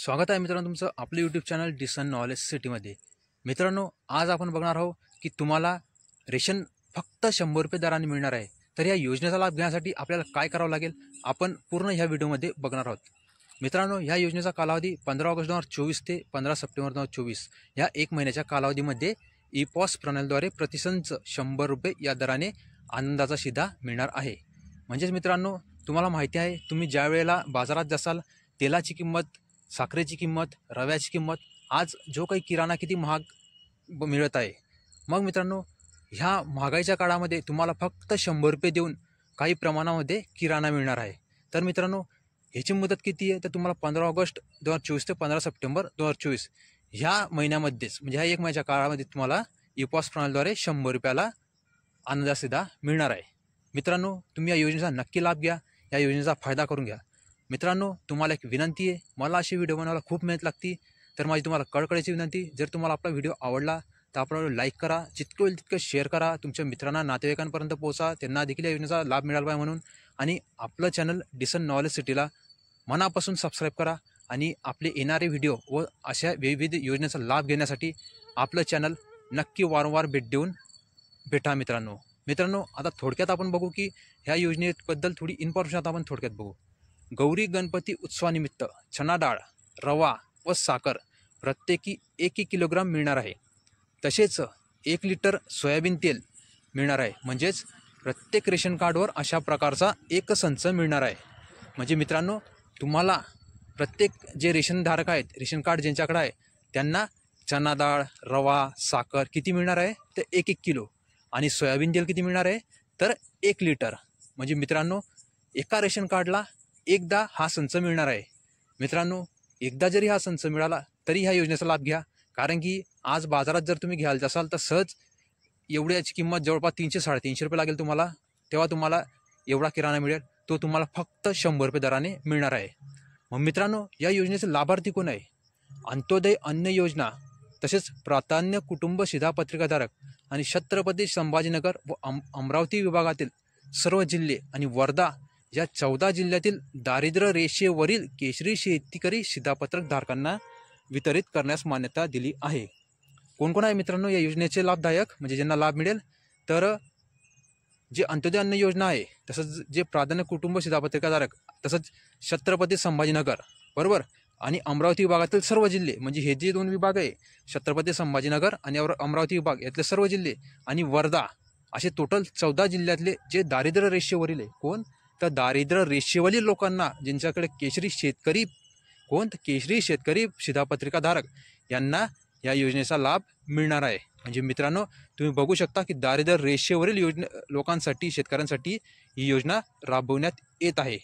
स्वागत आहे मित्रांनो तुमचं आपलं यूट्यूब चॅनल डिसन नॉलेज सिटीमध्ये। मित्रांनो, आज आपण बघणार आहोत की तुम्हाला रेशन फक्त 100 रुपये दराने मिळणार आहे। तर या योजनेचा लाभ घेण्यासाठी आपल्याला काय करावं लागेल आपण पूर्ण ह्या व्हिडिओमध्ये बघणार आहोत। मित्रांनो, ह्या योजनेचा कालावधी 15 ऑगस्ट 2024 ते 15 सप्टेंबर 2024 या एक महिन्याच्या कालावधीमध्ये ई-पॉस प्रणालीद्वारे प्रतिसंच 100 रुपये या दराने आनंदाचा शिधा मिळणार आहे। म्हणजेच मित्रांनो, तुम्हाला माहिती आहे तुम्ही ज्या वेळेला बाजारात जासाल तेलाची किंमत, साखरेची किंमत, रव्याची किंमत, आज जो काही किराणा किती महाग मिळत आहे। मग मित्रांनो, ह्या महागाईच्या काळामध्ये तुम्हाला फक्त 100 रुपये देऊन काही प्रमाणामध्ये किराणा मिळणार आहे। तर मित्रांनो, ह्याची मुदत किती आहे तर तुम्हाला 15 ऑगस्ट 2024 ते 15 सप्टेंबर 2024 ह्या महिन्यामध्येच म्हणजे ह्या एक महिन्याच्या काळामध्ये तुम्हाला ई-पॉस प्रणालीद्वारे 100 रुपयाला आनंदाचा शिधा मिळणार आहे। मित्रांनो, तुम्ही या योजनेचा नक्की लाभ घ्या, या योजनेचा फायदा करून घ्या। मित्रांनो, तुम्हाला एक विनंती आहे, मला अशी व्हिडिओ बनवायला खूप मेहनत लागते, तर माझी तुम्हाला कळकळीची विनंती, जर तुम्हाला आपला व्हिडिओ आवडला तर आपण लाईक करा, जितकं होईल तितकं शेअर करा, तुमच्या मित्रांना नातेवाईकांपर्यंत पोहोचा, त्यांना देखील या योजनेचा लाभ मिळाला पाहिजे म्हणून। आणि आपलं चॅनल डिसन नॉलेज सिटीला मनापासून सबस्क्राईब करा आणि आपले येणारे व्हिडिओ व अशा विविध योजनेचा लाभ घेण्यासाठी आपलं चॅनल नक्की वारंवार भेट देऊन भेटा। मित्रांनो, आता थोडक्यात आपण बघू की ह्या योजनेबद्दल थोडी इन्फॉर्मेशन आता आपण थोडक्यात बघू। गौरी गणपती उत्सवानिमित्त चणा डाळ, रवा व साखर प्रत्येकी 1 किलोग्राम मिळणार आहे। तसेच 1 लिटर सोयाबीन तेल मिळणार आहे। म्हणजेच प्रत्येक रेशन कार्डवर अशा प्रकारचा एक संच मिळणार आहे। म्हणजे मित्रांनो, तुम्हाला प्रत्येक जे रेशनधारक आहेत, रेशन कार्ड ज्यांच्याकडे आहे त्यांना चणा डाळ, रवा, साखर किती मिळणार आहे तर 1 किलो, आणि सोयाबीन तेल किती मिळणार आहे तर 1 लिटर। म्हणजे मित्रांनो, एका रेशन कार्डला एकदा हा संच मिळणार आहे। मित्रांनो, एकदा जरी हा संच मिळाला तरी ह्या योजनेचा लाभ घ्या, कारण की आज बाजारात जर तुम्ही घ्याल जासाल तर सहज एवढ्याची किंमत जवळपास 300-350 रुपये लागेल तुम्हाला, तेव्हा तुम्हाला एवढा किराणा मिळेल, तो तुम्हाला फक्त 100 रुपये दराने मिळणार आहे। मग मित्रांनो, या योजनेचे लाभार्थी कोण आहे? अंत्योदय अन्न योजना, तसेच प्राधान्य कुटुंब शिधापत्रिकाधारक आणि छत्रपती संभाजीनगर व अमरावती विभागातील सर्व जिल्हे आणि वर्धा या 14 जिल्ह्यातील दारिद्र्य रेषेवरील केशरी शेतकरी शिधापत्रक धारकांना वितरित करण्यास मान्यता दिली आहे। कोण कोण आहे मित्रांनो या योजनेचे लाभधारक, म्हणजे ज्यांना लाभ मिळेल? तर जे अंत्योदय अन्न योजना आहे, तसंच जे प्राधान्य कुटुंब शिधापत्रिकाधारक, तसंच छत्रपती संभाजीनगर, बरोबर, आणि अमरावती विभागातील सर्व जिल्हे, म्हणजे हे जे 2 विभाग आहे, छत्रपती संभाजीनगर आणि अमरावती विभाग यातले सर्व जिल्हे आणि वर्धा, असे टोटल 14 जिल्ह्यातले जे दारिद्र्य रेषेवरील आहे, कोण तर दारिद्र्य रेषेवरील लोकांना, ज्यांच्याकडे केशरी शेतकरी, कोण तर केशरी शेतकरी शिधापत्रिकाधारक, यांना या योजनेचा लाभ मिळणार आहे। म्हणजे मित्रांनो, तुम्ही बघू शकता की दारिद्र्य रेषेवरील लोकांसाठी, शेतकऱ्यांसाठी ही योजना राबवण्यात येत आहे।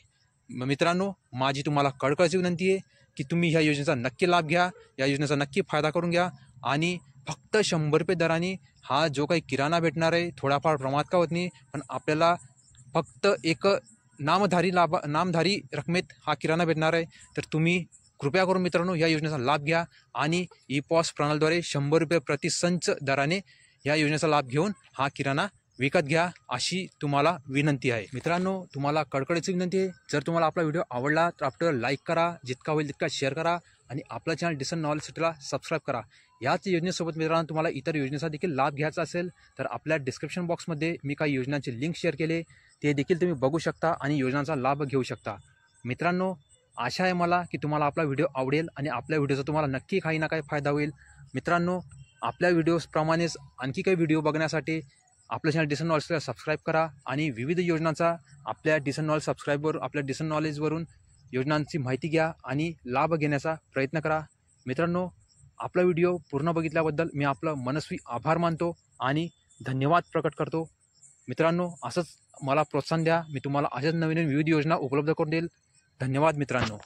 मित्रांनो, माझी तुम्हाला कळकळीची विनंती आहे की तुम्ही ह्या योजनेचा नक्की लाभ घ्या, या योजनेचा नक्की फायदा करून घ्या, आणि फक्त 100 रुपये दराने हा जो काही किराणा भेटणार आहे, थोडाफार प्रमाणात का होत नाही, पण आपल्याला फक्त एक नामधारी रकमेत हा किराणा भेटणार आहे। तर तुम्ही कृपया करून मित्रांनो या योजनेचा लाभ घ्या आणि ई-पॉस प्रणालीद्वारे 100 रुपये प्रतिसंच दराने या योजनेचा लाभ घेऊन हा किराणा विकत घ्या, अशी तुम्हाला विनंती आहे। मित्रांनो, तुम्हाला कळकळीची विनंती आहे, जर तुम्हाला आपला व्हिडिओ आवडला तर आपल्याला लाईक करा, जितका होईल तितका शेअर करा, आणि आपलं चॅनल डिसन नॉलेज सिटीला सबस्क्राईब करा। याच योजनेसोबत मित्रांनो, तुम्हाला इतर योजनेचा देखील लाभ घ्यायचा असेल तर आपल्या डिस्क्रिप्शन बॉक्समध्ये मी काही योजनांचे लिंक शेअर केले, ते देखील तुम्ही बघू शकता आणि योजनांचा लाभ घेऊ शकता। मित्रांनो, आशा आहे मला की तुम्हाला आपला व्हिडिओ आवडेल आणि आपल्या व्हिडिओचा तुम्हाला नक्की काही ना काही फायदा होईल। मित्रांनो, आपल्या व्हिडिओजप्रमाणेच आणखी काही व्हिडिओ बघण्यासाठी आपलं चॅनल डिसन नॉलेजला सबस्क्राईब करा आणि विविध योजनांचा आपल्या डिसन नॉलेजवरून योजनांची माहिती घ्या आणि लाभ घेण्याचा प्रयत्न करा। मित्रांनो, आपला व्हिडिओ पूर्ण बघितल्याबद्दल मी आपलं मनस्वी आभार मानतो आणि धन्यवाद प्रकट करतो। मित्रांनो, असंच मला प्रोत्साहन द्या, मी तुम्हाला अशाच नवीन विविध योजना उपलब्ध करून देईल। धन्यवाद मित्रांनो।